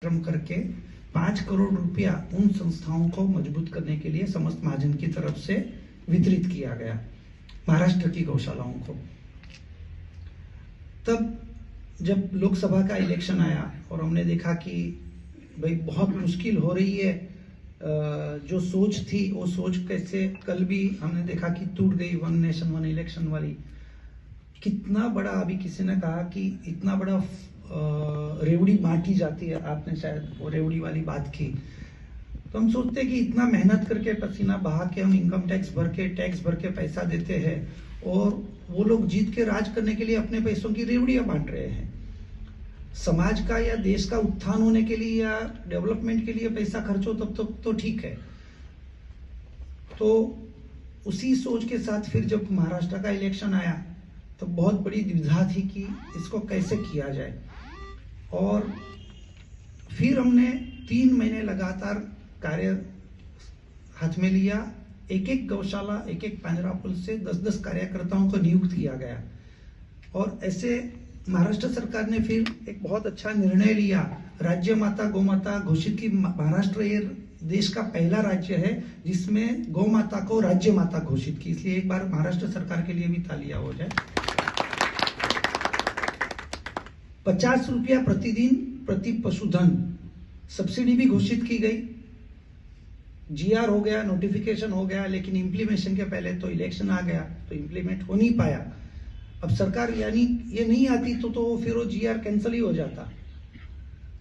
कार्यक्रम करके 5 करोड़ रुपया उन संस्थाओं को मजबूत करने के लिए समस्त महाजन की तरफ से वितरित किया गया महाराष्ट्र की गौशालाओं को। तब जब लोकसभा का इलेक्शन आया और हमने देखा कि भाई बहुत मुश्किल हो रही है, जो सोच थी वो सोच कैसे, कल भी हमने देखा कि टूट गई वन नेशन वन इलेक्शन वाली। कितना बड़ा, अभी किसी ने कहा कि इतना बड़ा रेवड़ी बांटी जाती है, आपने शायद वो रेवड़ी वाली बात की। तो हम सोचते हैं कि इतना मेहनत करके पसीना बहा के हम इनकम टैक्स भर के पैसा देते हैं और वो लोग जीत के राज करने के लिए अपने पैसों की रेवड़ियां बांट रहे हैं। समाज का या देश का उत्थान होने के लिए या डेवलपमेंट के लिए पैसा खर्च हो तब तक तो ठीक है। तो उसी सोच के साथ फिर जब महाराष्ट्र का इलेक्शन आया तो बहुत बड़ी दुविधा थी कि इसको कैसे किया जाए। और फिर हमने 3 महीने लगातार कार्य हाथ में लिया। एक गौशाला, एक पांजरापुल से 10-10 कार्यकर्ताओं को नियुक्त किया गया। और ऐसे महाराष्ट्र सरकार ने फिर एक बहुत अच्छा निर्णय लिया, राज्य माता गौ माता घोषित की। महाराष्ट्र ये देश का पहला राज्य है जिसमें गौ माता को राज्य माता घोषित की, इसलिए एक बार महाराष्ट्र सरकार के लिए भी तालियां हो जाए। 50 रुपया प्रतिदिन प्रति पशुधन सब्सिडी भी घोषित की गई। जीआर हो गया, नोटिफिकेशन हो गया, लेकिन इम्प्लीमेशन के पहले तो इलेक्शन आ गया तो इम्प्लीमेंट हो नहीं पाया। अब सरकार यानी ये नहीं आती तो फिर वो जीआर कैंसिल ही हो जाता।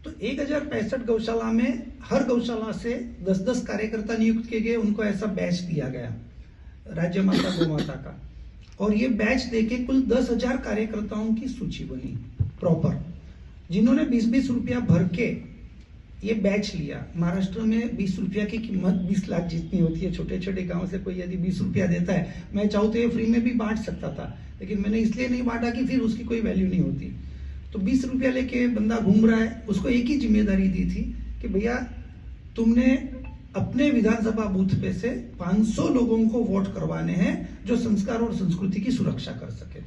तो 1065 गौशाला में हर गौशाला से 10-10 कार्यकर्ता नियुक्त किए गए, उनको ऐसा बैच दिया गया राज्य माता गौ माता का। और ये बैच देके कुल 10,000 कार्यकर्ताओं की सूची बनी प्रॉपर, जिन्होंने 20-20 रुपया भर के ये बैच लिया। महाराष्ट्र में 20 रुपया की कीमत 20 लाख जितनी होती है। छोटे छोटे गांव से कोई यदि 20 रुपया देता है, मैं चाहूँ तो ये फ्री में भी बांट सकता था, लेकिन मैंने इसलिए नहीं बांटा कि फिर उसकी कोई वैल्यू नहीं होती। तो 20 रुपया लेके बंदा घूम रहा है, उसको एक ही जिम्मेदारी दी थी कि भैया तुमने अपने विधानसभा बूथ पे से 500 लोगों को वोट करवाने हैं जो संस्कार और संस्कृति की सुरक्षा कर सके।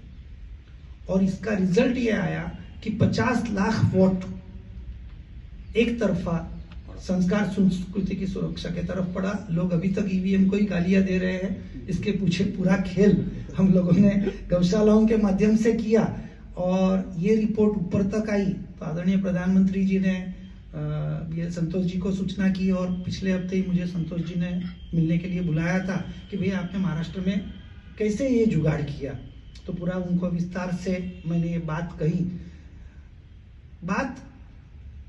और इसका रिजल्ट ये आया कि 50 लाख वोट एक तरफा संस्कार संस्कृति की सुरक्षा की तरफ पड़ा। लोग अभी तक ईवीएम को ही गालियां दे रहे हैं। इसके पीछे पूरा खेल हम लोगों ने गौशालाओं के माध्यम से किया और ये रिपोर्ट ऊपर तक आई तो आदरणीय प्रधानमंत्री जी ने ये संतोष जी को सूचना की और पिछले हफ्ते ही मुझे संतोष जी ने मिलने के लिए बुलाया था कि भैया आपने महाराष्ट्र में कैसे ये जुगाड़ किया। तो पूरा उनको विस्तार से मैंने ये बात कही। बात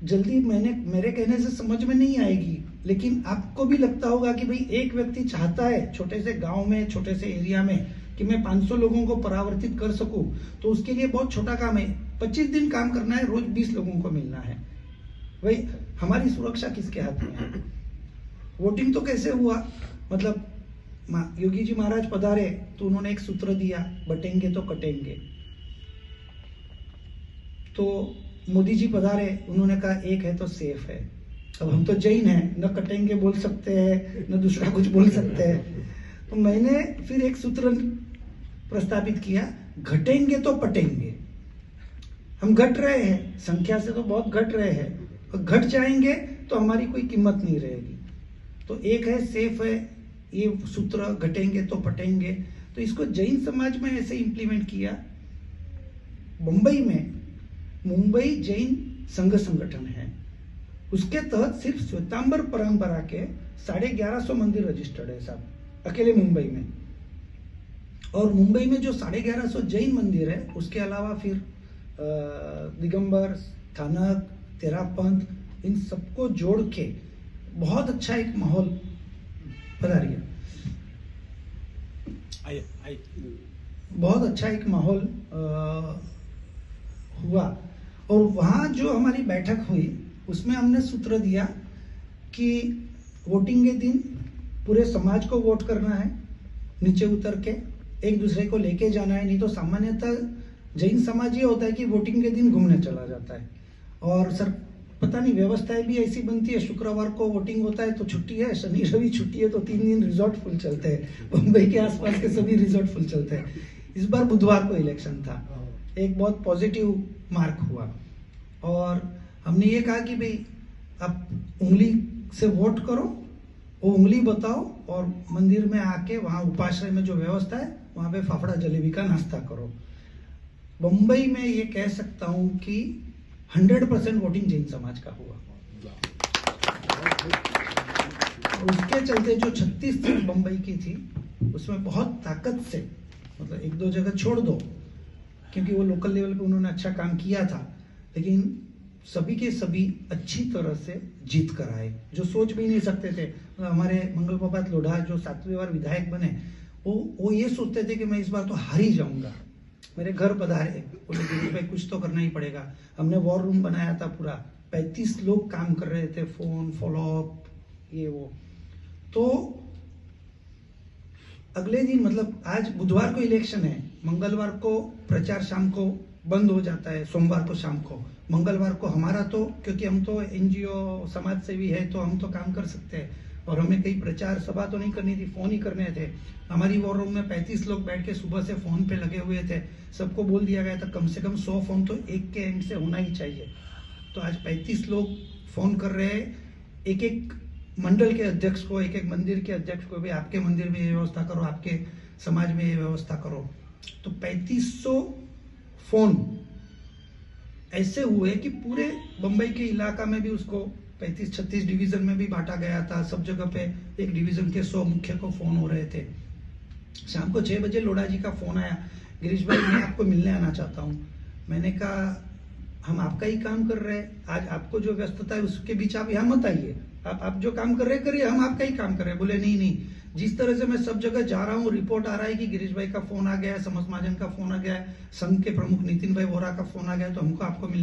जल्दी मेरे कहने से समझ में नहीं आएगी, लेकिन आपको भी लगता होगा कि भाई एक व्यक्ति चाहता है छोटे से गांव में, छोटे से एरिया में कि मैं 500 लोगों को परावर्तित कर सकूं, तो उसके लिए बहुत छोटा काम है। 25 दिन काम करना है, रोज 20 लोगों को मिलना है। भाई हमारी सुरक्षा किसके हाथ में है? वोटिंग तो कैसे हुआ? मतलब योगी जी महाराज पधारे तो उन्होंने एक सूत्र दिया, बटेंगे तो कटेंगे। तो मोदी जी पधारे, उन्होंने कहा एक है तो सेफ है। अब हम तो जैन हैं, न कटेंगे बोल सकते हैं न दूसरा कुछ बोल सकते हैं। तो मैंने फिर एक सूत्र प्रस्तावित किया, घटेंगे तो पटेंगे। हम घट रहे हैं, संख्या से तो बहुत घट रहे हैं, और घट जाएंगे तो हमारी कोई कीमत नहीं रहेगी। तो एक है सेफ है ये सूत्र, घटेंगे तो पटेंगे। तो इसको जैन समाज में ऐसे इंप्लीमेंट किया। मुंबई जैन संघ संगठन है, उसके तहत सिर्फ श्वेतांबर परंपरा के 1150 मंदिर रजिस्टर्ड है साहब, अकेले मुंबई में। और मुंबई में जो 1150 जैन मंदिर है, उसके अलावा फिर दिगंबर, स्थानक, तेरापंथ, इन सबको जोड़ के बहुत अच्छा एक माहौल बना रही है। बहुत अच्छा एक माहौल हुआ। और वहां जो हमारी बैठक हुई उसमें हमने सूत्र दिया कि वोटिंग के दिन पूरे समाज को वोट करना है, नीचे उतर के एक दूसरे को लेके जाना है। नहीं तो सामान्यतः जैन समाज ये होता है कि वोटिंग के दिन घूमने चला जाता है। और सर पता नहीं व्यवस्थाएं भी ऐसी बनती है, शुक्रवार को वोटिंग होता है तो छुट्टी है, शनि रवि छुट्टी है तो 3 दिन रिजॉर्ट फुल चलते हैं। मुंबई के आसपास के सभी रिजॉर्ट फुल चलते हैं। इस बार बुधवार को इलेक्शन था, एक बहुत पॉजिटिव मार्क हुआ। और हमने ये कहा कि भाई आप उंगली से वोट करो, वो उंगली बताओ और मंदिर में आके वहां उपाश्रय में जो व्यवस्था है वहां पे फाफड़ा जलेबी का नाश्ता करो। बंबई में ये कह सकता हूं कि 100% वोटिंग जैन समाज का हुआ। उसके चलते जो 36 सीट बंबई की थी उसमें बहुत ताकत से, मतलब एक दो जगह छोड़ दो क्योंकि वो लोकल लेवल पे उन्होंने अच्छा काम किया था, लेकिन सभी के सभी अच्छी तरह से जीत कर आए, जो सोच भी नहीं सकते थे। हमारे मंगल प्रभात लोढ़ा जो 7वीं बार विधायक बने, वो ये सोचते थे कि मैं इस बार तो हार ही जाऊंगा। मेरे घर पधारे, बोले गिरीश भाई कुछ तो करना ही पड़ेगा। हमने वॉर रूम बनाया था पूरा, 35 लोग काम कर रहे थे, फोन फॉलोअप ये वो। तो अगले दिन, मतलब आज बुधवार को इलेक्शन है, मंगलवार को प्रचार शाम को बंद हो जाता है, सोमवार को शाम को। मंगलवार को हमारा तो, क्योंकि हम तो एनजीओ समाज सेवी है तो हम तो काम कर सकते हैं और हमें कहीं प्रचार सभा तो नहीं करनी थी, फोन ही करने थे। हमारी वॉर रूम में 35 लोग बैठ के सुबह से फोन पे लगे हुए थे। सबको बोल दिया गया था कम से कम 100 फोन तो एक के एंड से होना ही चाहिए। तो आज 35 लोग फोन कर रहे हैं, एक एक मंडल के अध्यक्ष को, एक एक मंदिर के अध्यक्ष को भी, आपके मंदिर में ये व्यवस्था करो, आपके समाज में ये व्यवस्था करो। तो 3500 फोन ऐसे हुए कि पूरे बंबई के इलाका में भी उसको 35-36 डिवीजन में भी बांटा गया था। सब जगह पे एक डिवीजन के 100 मुख्य को फोन हो रहे थे। शाम को 6 बजे लोढ़ा जी का फोन आया, गिरीश भाई मैं आपको मिलने आना चाहता हूँ। मैंने कहा हम आपका ही काम कर रहे हैं, आज आपको जो व्यस्तता है उसके बीच आप यहाँ मत आइए, आप जो काम कर रहे हैं करिए, हम आपका ही काम कर रहे हैं। बोले नहीं, जिस तरह से मैं सब जगह जा रहा हूँ रिपोर्ट आ रहा है कि गिरीश भाई का फोन आ गया है, समस महाजन का फोन आ गया है, संघ के प्रमुख नितिन भाई वोरा का फोन आ गया है, तो हमको आपको मिलने